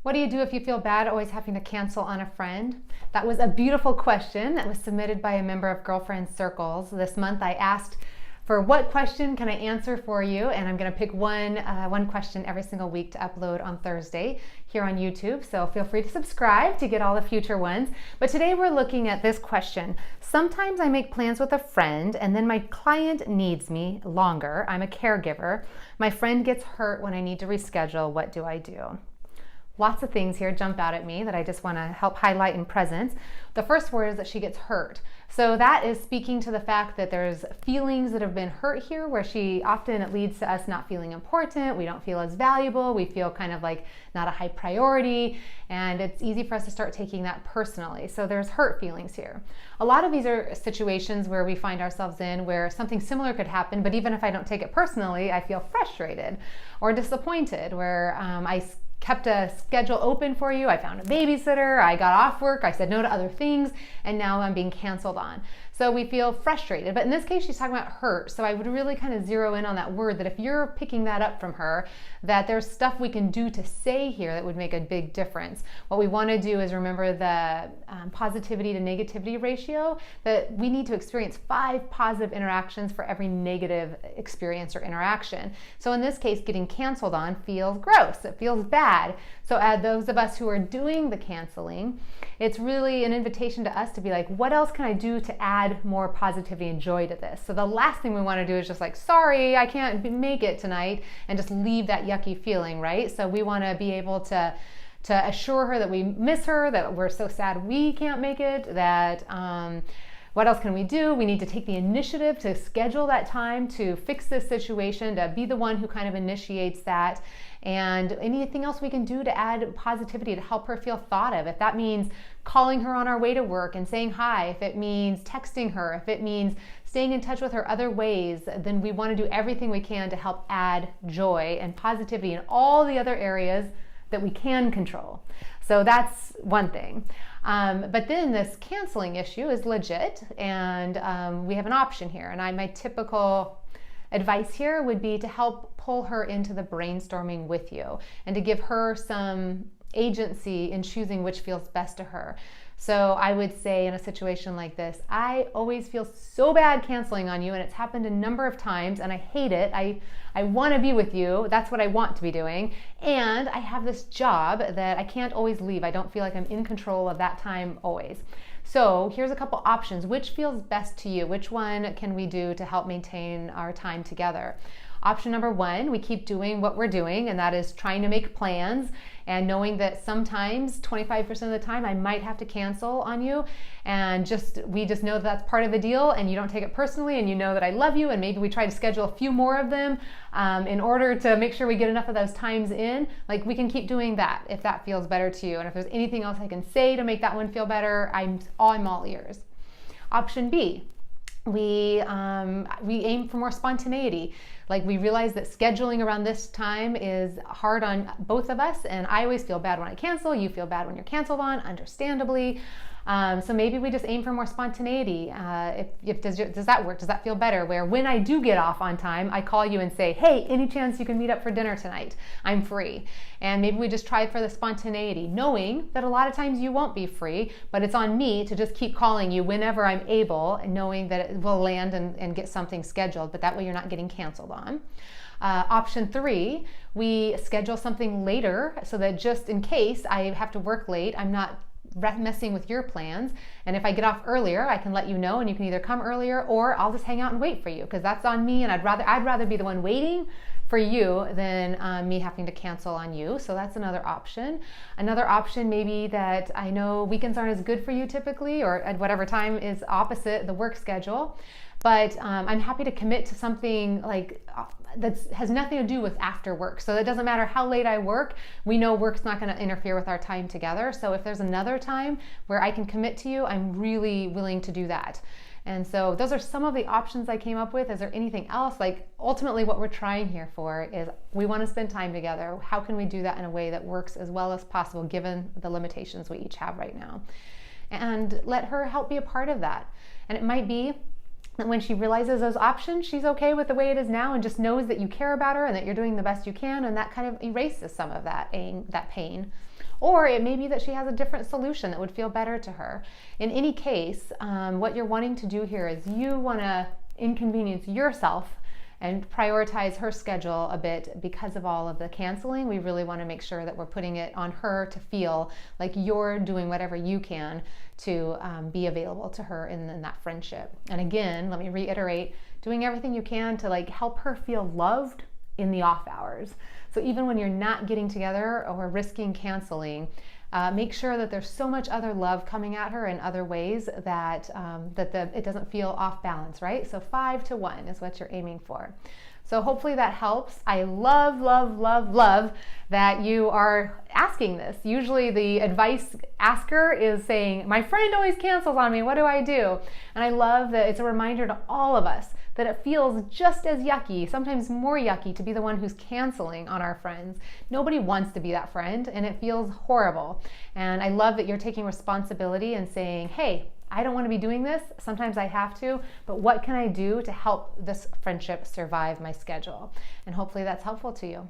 What do you do if you feel bad always having to cancel on a friend? That was a beautiful question that was submitted by a member of Girlfriend Circles. This month I asked for what question can I answer for you, and I'm going to pick one question every single week to upload on Thursday here on YouTube, so feel free to subscribe to get all the future ones. But today we're looking at this question. Sometimes I make plans with a friend and then my client needs me longer. I'm a caregiver. My friend gets hurt when I need to reschedule. What do I do? Lots of things here jump out at me that I just want to help highlight in presence. The first word is that she gets hurt. So that is speaking to the fact that there's feelings that have been hurt here, where it leads to us not feeling important. We don't feel as valuable. We feel kind of like not a high priority, and it's easy for us to start taking that personally. So there's hurt feelings here. A lot of these are situations where we find ourselves in where something similar could happen, but even if I don't take it personally, I feel frustrated or disappointed, where I kept a schedule open for you. I found a babysitter, I got off work, I said no to other things, and now I'm being canceled on. So we feel frustrated. But in this case, she's talking about hurt. So I would really kind of zero in on that word, that if you're picking that up from her, that there's stuff we can do to say here that would make a big difference. What we want to do is remember the positivity to negativity ratio, that we need to experience 5 positive interactions for every negative experience or interaction. So in this case, getting canceled on feels gross. It feels bad. So those of us who are doing the canceling, it's really an invitation to us to be like, what else can I do to add more positivity and joy to this? So the last thing we want to do is just like, sorry, I can't make it tonight, and just leave that yucky feeling, right? So we want to be able to assure her that we miss her, that we're so sad we can't make it, that what else can we do? We need to take the initiative to schedule that time to fix this situation, to be the one who kind of initiates that. And anything else we can do to add positivity to help her feel thought of. If that means calling her on our way to work and saying hi, if it means texting her, if it means staying in touch with her other ways, then we want to do everything we can to help add joy and positivity in all the other areas that we can control. So that's one thing. But then this canceling issue is legit, and we have an option here. And my typical advice here would be to help pull her into the brainstorming with you and to give her some agency in choosing which feels best to her. So I would say in a situation like this, I always feel so bad canceling on you, and it's happened a number of times, and I hate it. I want to be with you. That's what I want to be doing. And I have this job that I can't always leave. I don't feel like I'm in control of that time always. So here's a couple options. Which feels best to you? Which one can we do to help maintain our time together? Option number 1, we keep doing what we're doing, and that is trying to make plans and knowing that sometimes 25% of the time I might have to cancel on you, and we just know that that's part of the deal, and you don't take it personally, and you know that I love you, and maybe we try to schedule a few more of them in order to make sure we get enough of those times in. Like, we can keep doing that if that feels better to you, and if there's anything else I can say to make that one feel better, I'm all ears. Option B, we aim for more spontaneity. Like, we realize that scheduling around this time is hard on both of us, and I always feel bad when I cancel. You feel bad when you're canceled on, understandably. So maybe we just aim for more spontaneity. Does that work? Does that feel better? Where when I do get off on time, I call you and say, hey, any chance you can meet up for dinner tonight? I'm free. And maybe we just try for the spontaneity, knowing that a lot of times you won't be free, but it's on me to just keep calling you whenever I'm able, and knowing that it will land and get something scheduled, but that way you're not getting canceled on. Option 3, we schedule something later so that just in case I have to work late, I'm not messing with your plans, and if I get off earlier, I can let you know, and you can either come earlier, or I'll just hang out and wait for you, because that's on me, and I'd rather be the one waiting for you than me having to cancel on you. So that's another option. Another option maybe that I know weekends aren't as good for you typically, or at whatever time is opposite the work schedule, but I'm happy to commit to something like that has nothing to do with after work. So it doesn't matter how late I work, we know work's not going to interfere with our time together. So if there's another time where I can commit to you, I'm really willing to do that. And so those are some of the options I came up with. Is there anything else? Like, ultimately what we're trying here for is we want to spend time together. How can we do that in a way that works as well as possible given the limitations we each have right now? And let her help be a part of that. And it might be that when she realizes those options, she's okay with the way it is now and just knows that you care about her and that you're doing the best you can, and that kind of erases some of that pain. Or it may be that she has a different solution that would feel better to her. In any case, what you're wanting to do here is you want to inconvenience yourself and prioritize her schedule a bit because of all of the canceling. We really want to make sure that we're putting it on her to feel like you're doing whatever you can to be available to her in that friendship. And again, let me reiterate, doing everything you can to like help her feel loved in the off hours. So even when you're not getting together or risking canceling, make sure that there's so much other love coming at her in other ways that it doesn't feel off balance, right? So 5 to 1 is what you're aiming for. So hopefully that helps. I love, love, love, love that you are asking this. Usually the advice asker is saying, my friend always cancels on me, what do I do? And I love that it's a reminder to all of us that it feels just as yucky, sometimes more yucky, to be the one who's canceling on our friends. Nobody wants to be that friend, and it feels horrible. And I love that you're taking responsibility and saying, hey, I don't want to be doing this. Sometimes I have to, but what can I do to help this friendship survive my schedule? And hopefully that's helpful to you.